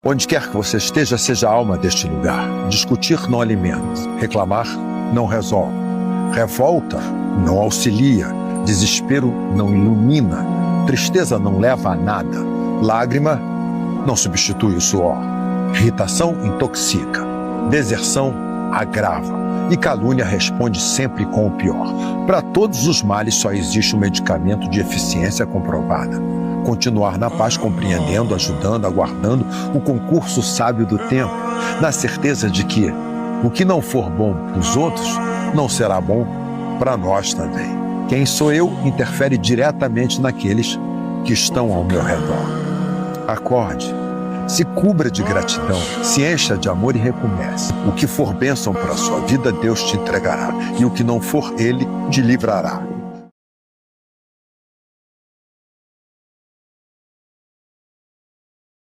Onde quer que você esteja, seja a alma deste lugar. Discutir não alimenta, reclamar não resolve, revolta não auxilia, desespero não ilumina, tristeza não leva a nada, lágrima não substitui o suor, irritação intoxica, deserção agrava e calúnia responde sempre com o pior. Para todos os males só existe um medicamento de eficiência comprovada. Continuar na paz, compreendendo, ajudando, aguardando o concurso sábio do tempo, na certeza de que o que não for bom para os outros não será bom para nós também. Quem sou eu interfere diretamente naqueles que estão ao meu redor. Acorde, se cubra de gratidão, se encha de amor e recomece. O que for bênção para a sua vida, Deus te entregará, e o que não for, Ele te livrará.